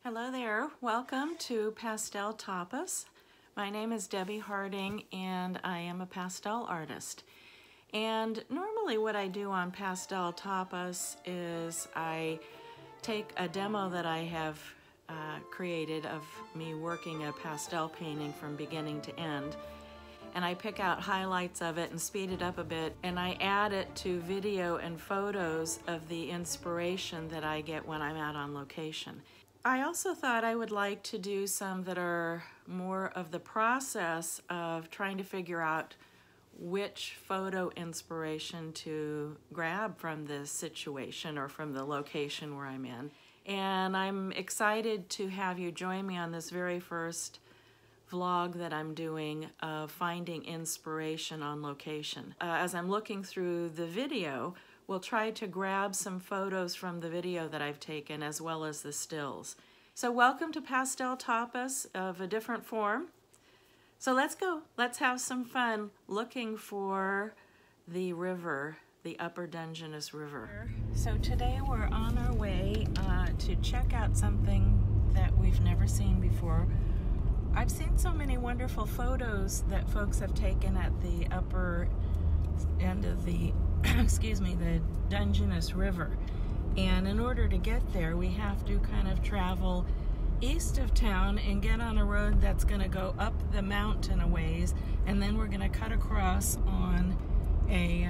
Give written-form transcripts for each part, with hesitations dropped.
Hello there, welcome to Pastel Tapas. My name is Debbie Harding and I am a pastel artist. And normally what I do on Pastel Tapas is I take a demo that I have created of me working a pastel painting from beginning to end, and I pick out highlights of it and speed it up a bit, and I add it to video and photos of the inspiration that I get when I'm out on location. I also thought I would like to do some that are more of the process of trying to figure out which photo inspiration to grab from this situation or from the location where I'm in. And I'm excited to have you join me on this very first vlog that I'm doing of finding inspiration on location. As I'm looking through the video, we'll try to grab some photos from the video that I've taken as well as the stills. So welcome to Pastel Tapas of a different form. So let's go. Let's have some fun looking for the river, the upper Dungeness River. So today we're on our way to check out something that we've never seen before. I've seen so many wonderful photos that folks have taken at the upper end of the excuse me, the Dungeness River. And in order to get there, we have to kind of travel east of town and get on a road that's going to go up the mountain a ways, and then we're going to cut across on a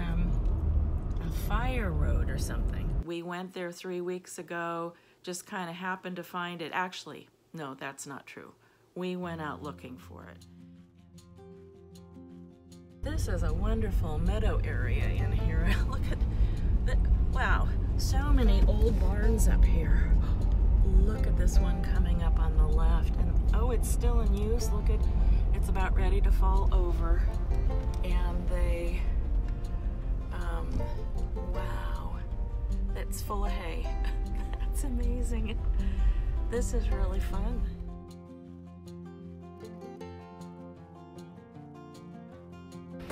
fire road or something. We went there 3 weeks ago, just kind of happened to find it. Actually, no, that's not true. We went out looking for it. This is a wonderful meadow area in here. Look at that. Wow, so many old barns up here. Look at this one coming up on the left. And oh, it's still in use. Look at, it's about ready to fall over. And they, wow, it's full of hay. That's amazing. This is really fun.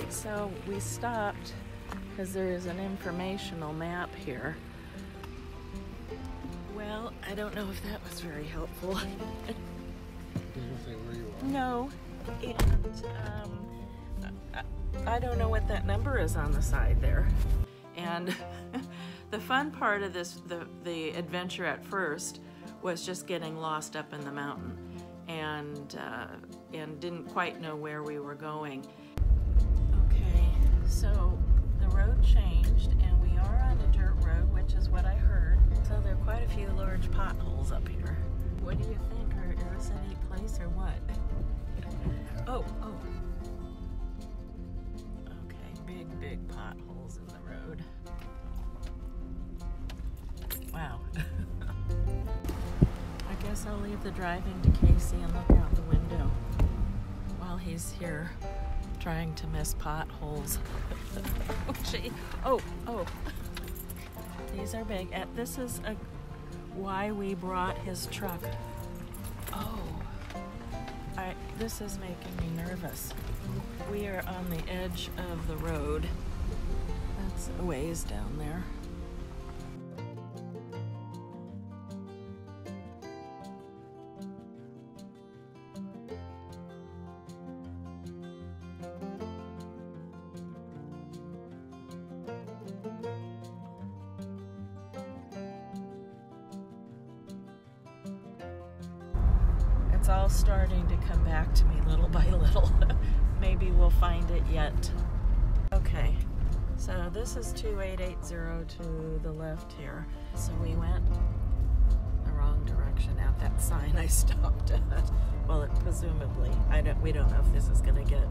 So we stopped because there is an informational map here. Well, I don't know if that was very helpful. Did you say where you are? No, and I don't know what that number is on the side there. And the fun part of this, the adventure at first, was just getting lost up in the mountain and didn't quite know where we were going. So the road changed and we are on a dirt road, which is what I heard. So there are quite a few large potholes up here. What do you think? Is this a neat place or what? Oh. Okay, big potholes in the road. Wow. I guess I'll leave the driving to Casey and look out the window while he's here trying to miss potholes. Oh, gee. Oh. These are big. This is why we brought his truck. Oh. This is making me nervous. We are on the edge of the road. That's a ways down there. It's all starting to come back to me little by little. Maybe we'll find it yet. Okay, so this is 2880 to the left here. So we went the wrong direction at that sign I stopped at. Well, presumably. We don't know if this is gonna get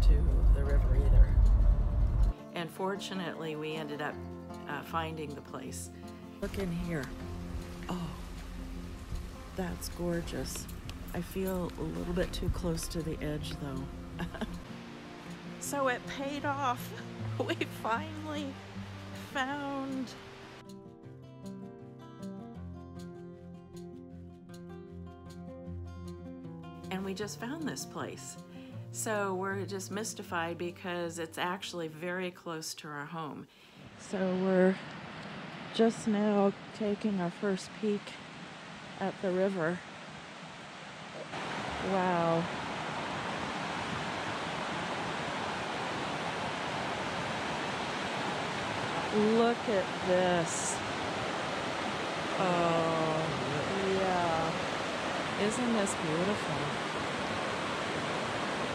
to the river either. And fortunately, we ended up finding the place. Look in here. Oh, that's gorgeous. I feel a little bit too close to the edge though. So it paid off. We finally found and we just found this place. So we're just mystified because it's actually very close to our home. So we're just now taking our first peek at the river. Wow. Look at this. Oh, yeah. Isn't this beautiful?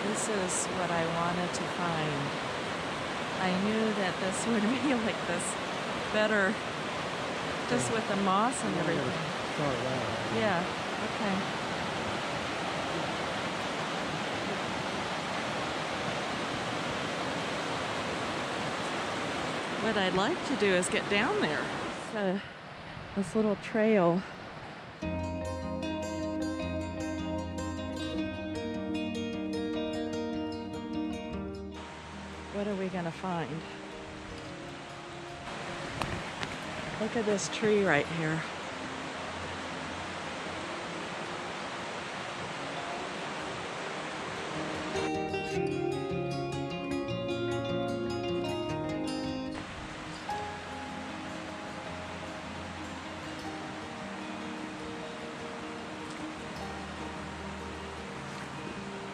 This is what I wanted to find. I knew that this would be like this better, just with the moss and everything. Yeah, okay. What I'd like to do is get down there. This little trail. What are we gonna find? Look at this tree right here.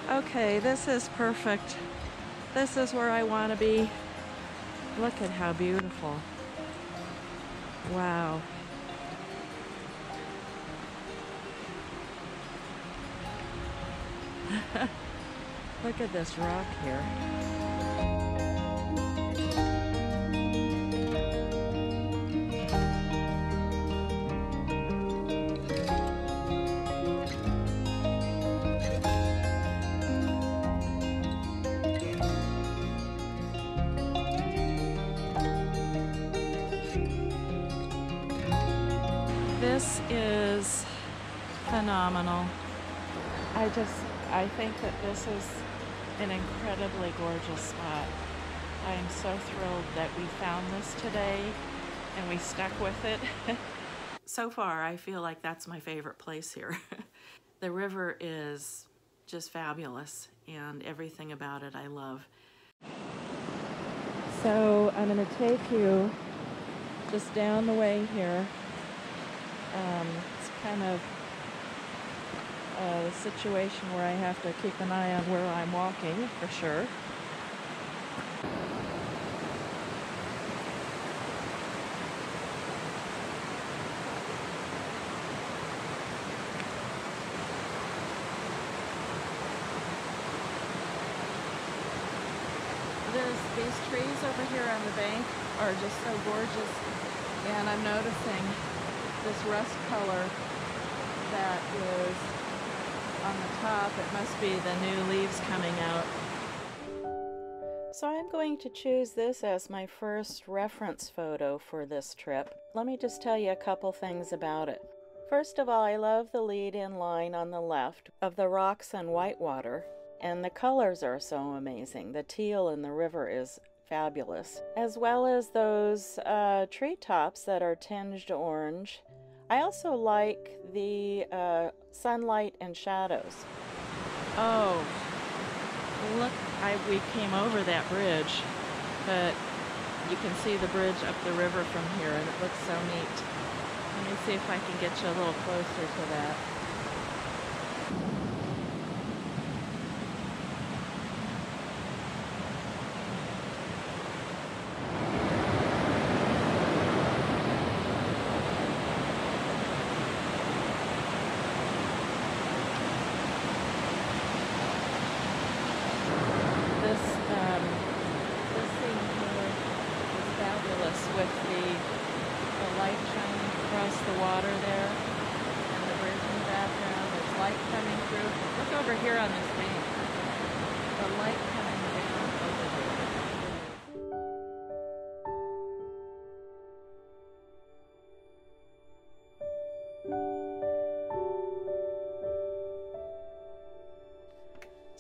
Okay, this is perfect. This is where I want to be. Look at how beautiful. Wow. Look at this rock here. This is phenomenal. I think that this is an incredibly gorgeous spot. I am so thrilled that we found this today and we stuck with it. So far, I feel like that's my favorite place here. The river is just fabulous and everything about it I love. So I'm going to take you just down the way here. It's kind of a situation where I have to keep an eye on where I'm walking, for sure. These trees over here on the bank are just so gorgeous, and I'm noticing this rust color that is on the top. It must be the new leaves coming out. So I'm going to choose this as my first reference photo for this trip. Let me just tell you a couple things about it. First of all, I love the lead-in line on the left of the rocks and whitewater, and the colors are so amazing. The teal in the river is fabulous, as well as those treetops that are tinged orange. I also like the sunlight and shadows. Oh, look, we came over that bridge, but you can see the bridge up the river from here, and it looks so neat. Let me see if I can get you a little closer to that. With the light shining across the water there and the bridge in the background. There's light coming through. Look over here on this bank. The light coming down over there.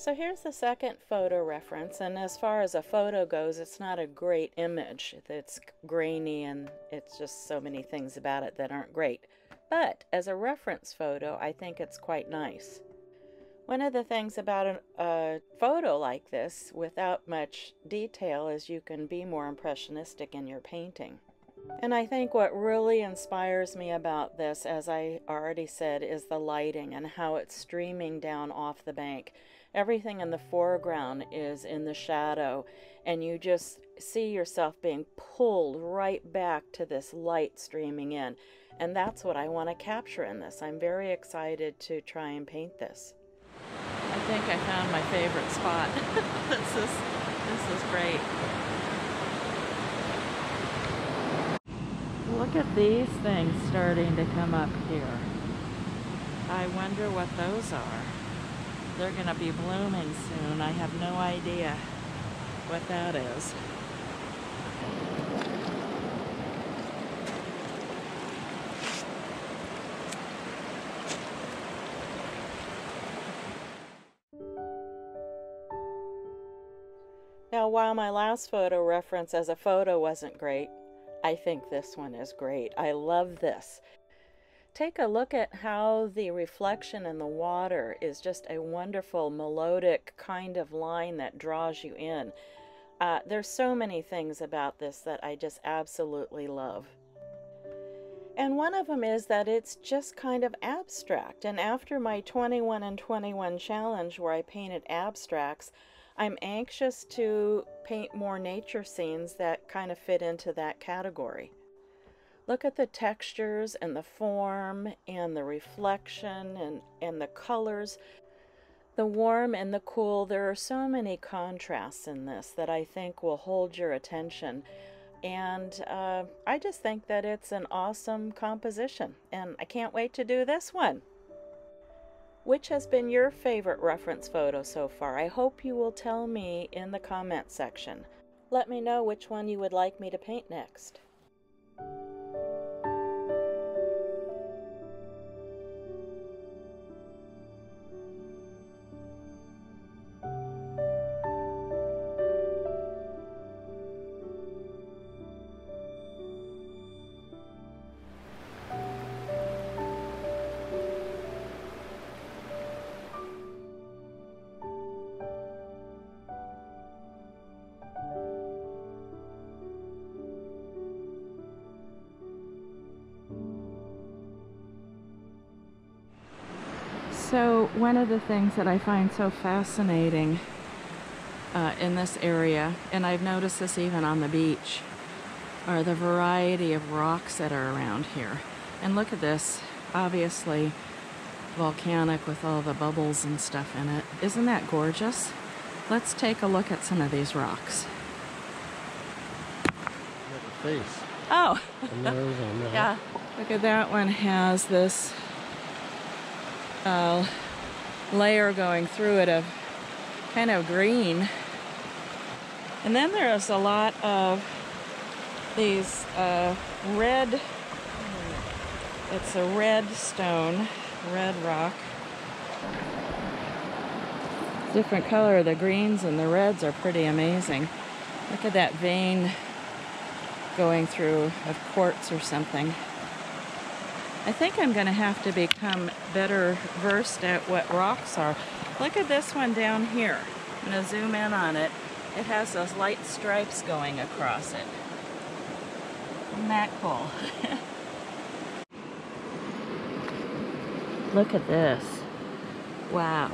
So here's the second photo reference, and as far as a photo goes, it's not a great image. It's grainy and it's just so many things about it that aren't great. But as a reference photo, I think it's quite nice. One of the things about a photo like this, without much detail, is you can be more impressionistic in your painting. And I think what really inspires me about this, as I already said, is the lighting and how it's streaming down off the bank. Everything in the foreground is in the shadow, and you just see yourself being pulled right back to this light streaming in. And that's what I want to capture in this. I'm very excited to try and paint this. I think I found my favorite spot. This is great. Look at these things starting to come up here. I wonder what those are. They're going to be blooming soon. I have no idea what that is. Now, while my last photo reference as a photo wasn't great, I think this one is great. I love this. Take a look at how the reflection in the water is just a wonderful melodic kind of line that draws you in. There's so many things about this that I just absolutely love. And one of them is that it's just kind of abstract. And after my 21 and 21 challenge where I painted abstracts, I'm anxious to paint more nature scenes that kind of fit into that category. Look at the textures and the form and the reflection and the colors, the warm and the cool. There are so many contrasts in this that I think will hold your attention. And I just think that it's an awesome composition, and I can't wait to do this one. Which has been your favorite reference photo so far? I hope you will tell me in the comment section. Let me know which one you would like me to paint next. So one of the things that I find so fascinating in this area, and I've noticed this even on the beach, are the variety of rocks that are around here. And look at this, obviously volcanic with all the bubbles and stuff in it. Isn't that gorgeous? Let's take a look at some of these rocks. Look at the face. Oh! And nose on that. Yeah, look at that one, has this layer going through it of kind of green. And then there's a lot of these red, it's a red stone, red rock. Different color, the greens and the reds are pretty amazing. Look at that vein going through of quartz or something. I think I'm going to have to become better versed at what rocks are. Look at this one down here. I'm going to zoom in on it. It has those light stripes going across it. Isn't that cool? Look at this. Wow.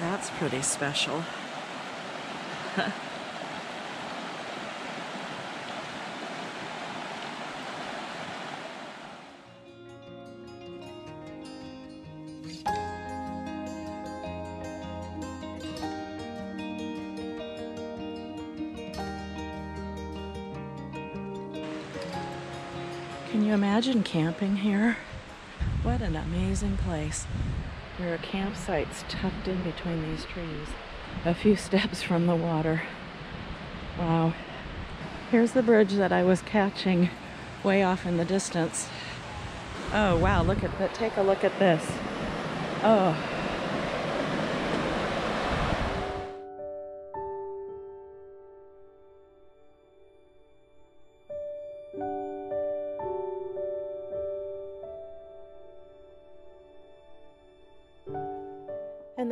That's pretty special. Can you imagine camping here? What an amazing place. There are campsites tucked in between these trees, a few steps from the water. Wow. Here's the bridge that I was catching way off in the distance. Oh wow, look at that. Take a look at this. Oh,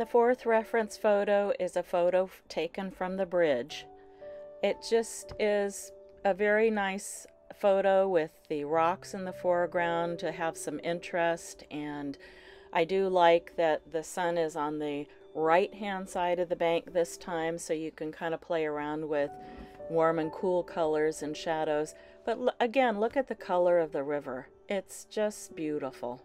the fourth reference photo is a photo taken from the bridge. It just is a very nice photo with the rocks in the foreground to have some interest, and I do like that the sun is on the right hand side of the bank this time, so you can kind of play around with warm and cool colors and shadows. But again, look at the color of the river. It's just beautiful.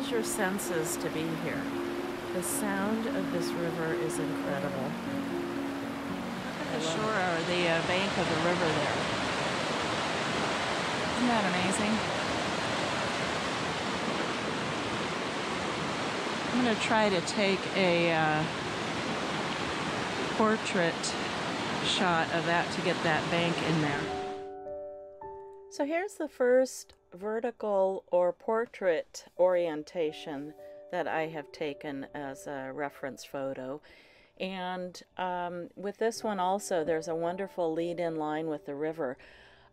Your senses to be here. The sound of this river is incredible. Look at the shore or the bank of the river there. Isn't that amazing? I'm going to try to take a portrait shot of that to get that bank in there. So here's the first vertical or portrait orientation that I have taken as a reference photo. And with this one also, there's a wonderful lead-in line with the river.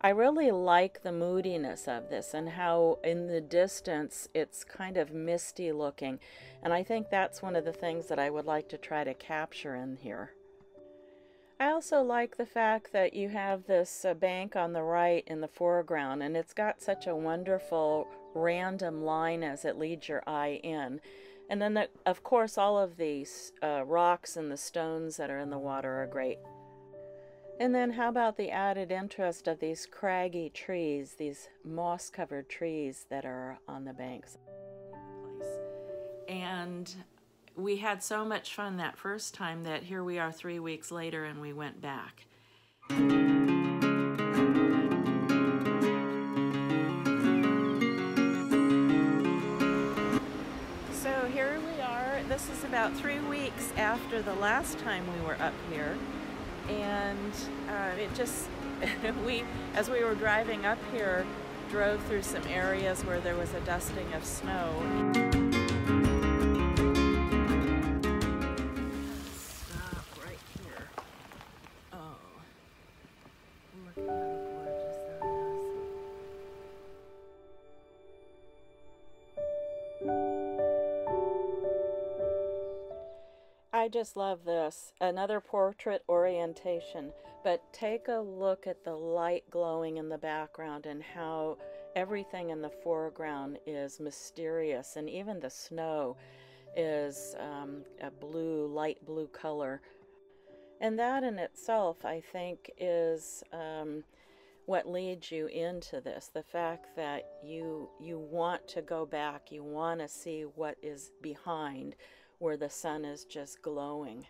I really like the moodiness of this and how in the distance it's kind of misty looking. And I think that's one of the things that I would like to try to capture in here. I also like the fact that you have this bank on the right in the foreground, and it's got such a wonderful random line as it leads your eye in. And then, of course, all of these rocks and the stones that are in the water are great. And then how about the added interest of these craggy trees, these moss-covered trees that are on the banks. And we had so much fun that first time that here we are 3 weeks later and we went back. So here we are. This is about 3 weeks after the last time we were up here. And as we were driving up here, drove through some areas where there was a dusting of snow. I just love this. Another portrait orientation, but take a look at the light glowing in the background and how everything in the foreground is mysterious, and even the snow is a blue, light blue color. And that in itself, I think, is what leads you into this. The fact that you want to go back, you want to see what is behind where the sun is just glowing.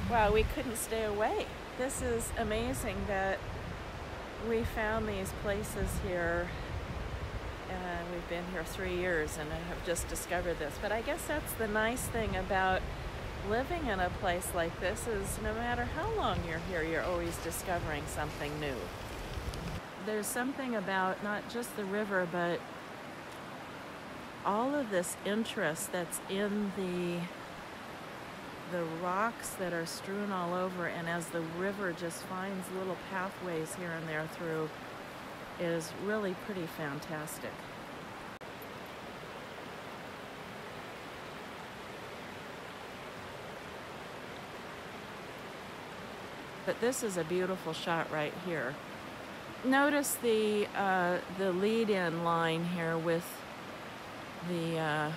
Wow, we couldn't stay away. This is amazing that we found these places here. We've been here 3 years and I have just discovered this. But I guess that's the nice thing about living in a place like this, is no matter how long you're here, you're always discovering something new. There's something about not just the river, but all of this interest that's in the rocks that are strewn all over, and as the river just finds little pathways here and there through, is really pretty fantastic. But this is a beautiful shot right here. Notice the lead-in line here with the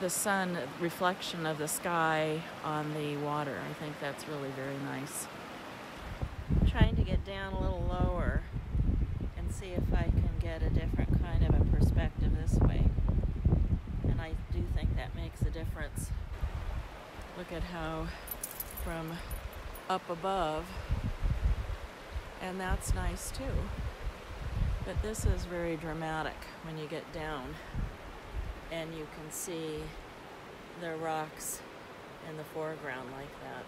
sun reflection of the sky on the water. I think that's really very nice. I'm trying to get down a little lower and see if I can get a different kind of a perspective this way. I do think that makes a difference. Look at how from up above, and that's nice too. But this is very dramatic when you get down and you can see the rocks in the foreground like that.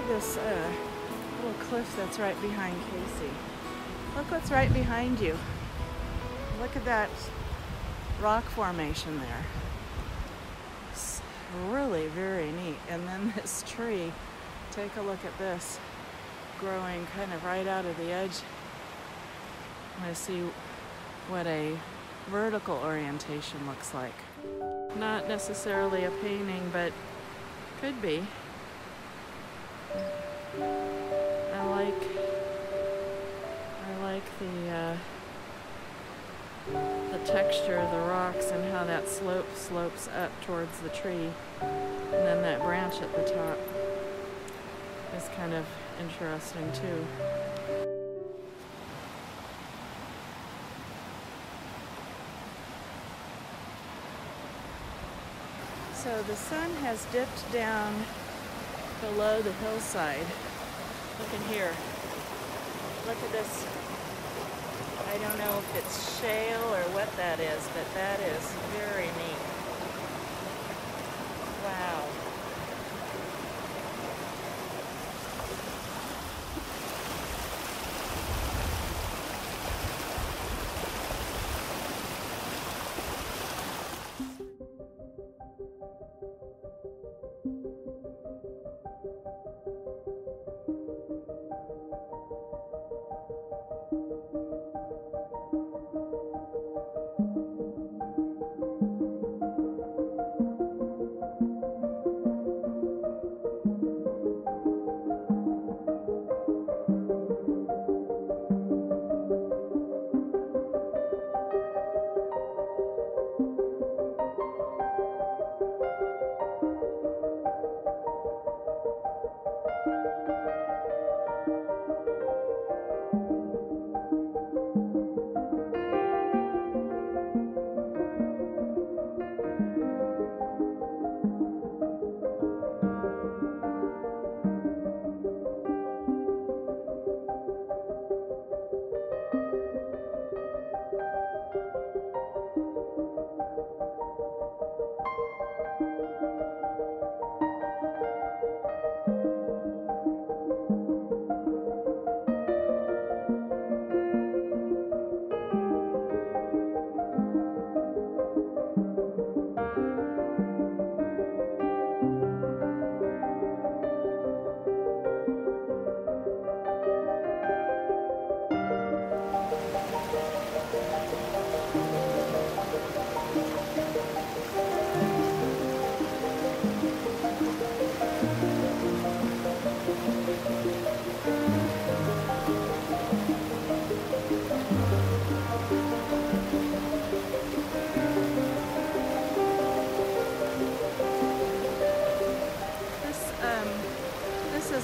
This little cliff that's right behind Casey. Look what's right behind you. Look at that rock formation there. It's really very neat. And then this tree, take a look at this, growing kind of right out of the edge. I'm going to see what a vertical orientation looks like. Not necessarily a painting, but could be. I like the texture of the rocks and how that slopes up towards the tree, and then that branch at the top is kind of interesting too. So the sun has dipped down below the hillside. Look in here. Look at this. I don't know if it's shale or what that is, but that is very neat. Wow.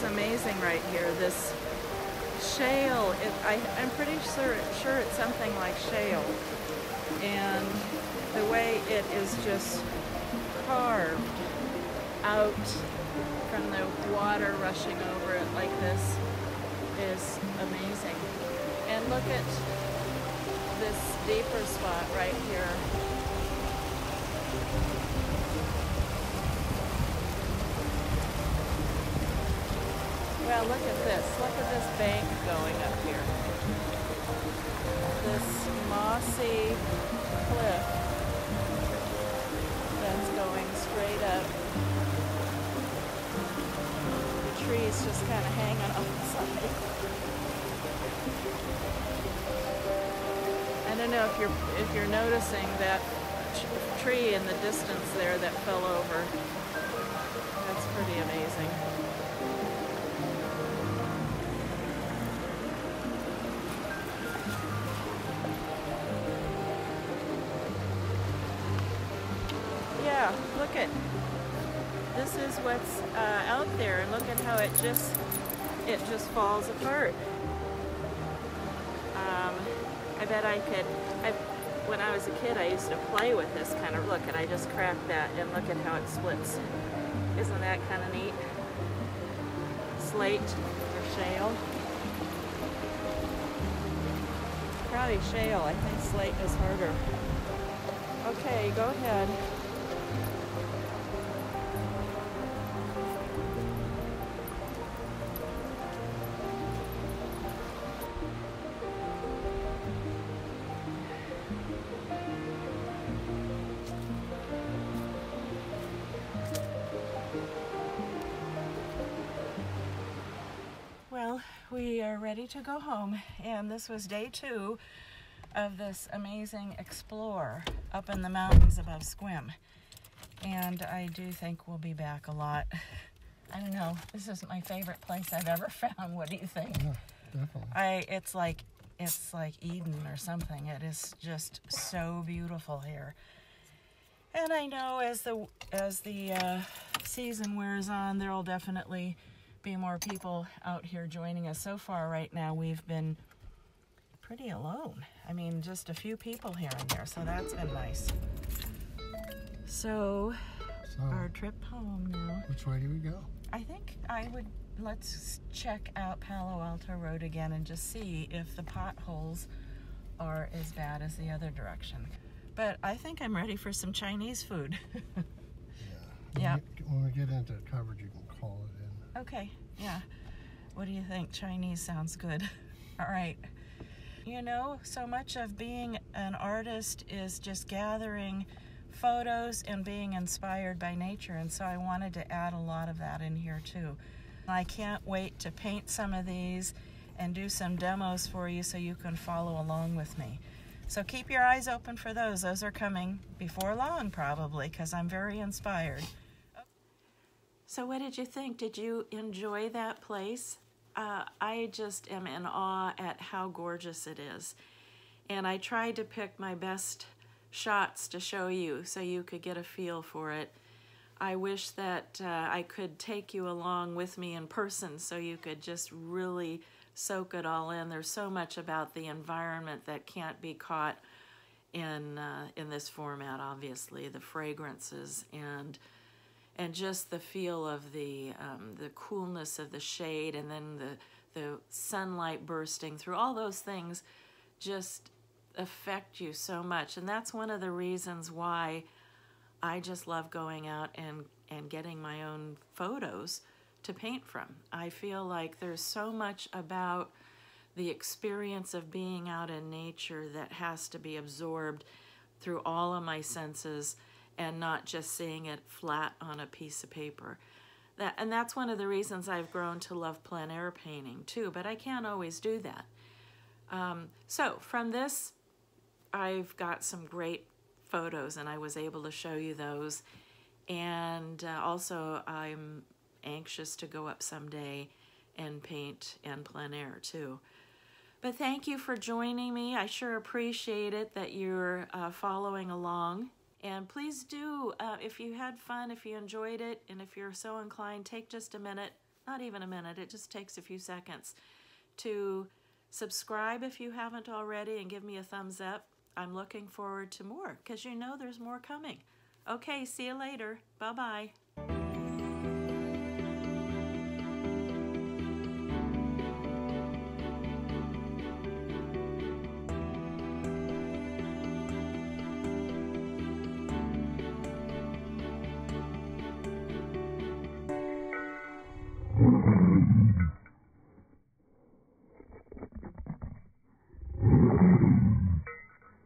Amazing right here. This shale, I'm pretty sure it's something like shale, and the way it is just carved out from the water rushing over it like this is amazing. And look at this deeper spot right here. Well, look at this. Look at this bank going up here. This mossy cliff that's going straight up. The trees just kind of hanging off the side. I don't know if you're noticing that tree in the distance there that fell over. amazing. Yeah, look at, this is what's out there, and look at how it just falls apart. I bet I could, when I was a kid, I used to play with this kind of, look, and I just cracked that, and look at how it splits. Isn't that kind of neat? Slate or shale? Probably shale. I think slate is harder. Okay, go ahead. Well, we are ready to go home, and this was day 2 of this amazing explore up in the mountains above Sequim. And I do think we'll be back a lot. I don't know, this is my favorite place I've ever found. What do you think? Yeah, definitely. It's like Eden or something. It is just so beautiful here. And I know as the season wears on, there'll definitely be more people out here joining us. So far right now we've been pretty alone. I mean, just a few people here and there, so that's been nice. So our trip home now. Which way do we go? I think let's check out Palo Alto Road again and just see if the potholes are as bad as the other direction. But I think I'm ready for some Chinese food. Yeah. Yeah. When we get into coverage, you can call it in. Okay, yeah. What do you think? Chinese sounds good. All right. You know, so much of being an artist is just gathering photos and being inspired by nature, and so I wanted to add a lot of that in here too. I can't wait to paint some of these and do some demos for you so you can follow along with me. So keep your eyes open for those. Those are coming before long probably, because I'm very inspired. So what did you think? Did you enjoy that place? I just am in awe at how gorgeous it is. And I tried to pick my best shots to show you so you could get a feel for it. I wish that I could take you along with me in person so you could just really soak it all in. There's so much about the environment that can't be caught in this format, obviously. The fragrances and just the feel of the coolness of the shade, and then the sunlight bursting through. All those things just affect you so much, and that's one of the reasons why I just love going out and getting my own photos to paint from. I feel like there's so much about the experience of being out in nature that has to be absorbed through all of my senses, and not just seeing it flat on a piece of paper. And that's one of the reasons I've grown to love plein air painting too, but I can't always do that. So from this, I've got some great photos, and I was able to show you those. And also I'm anxious to go up someday and paint in plein air too. But thank you for joining me. I sure appreciate it that you're following along. And please do, if you had fun, if you enjoyed it, and if you're so inclined, take just a minute, not even a minute, it just takes a few seconds, to subscribe if you haven't already, and give me a thumbs up. I'm looking forward to more, because you know there's more coming. Okay, see you later. Bye-bye.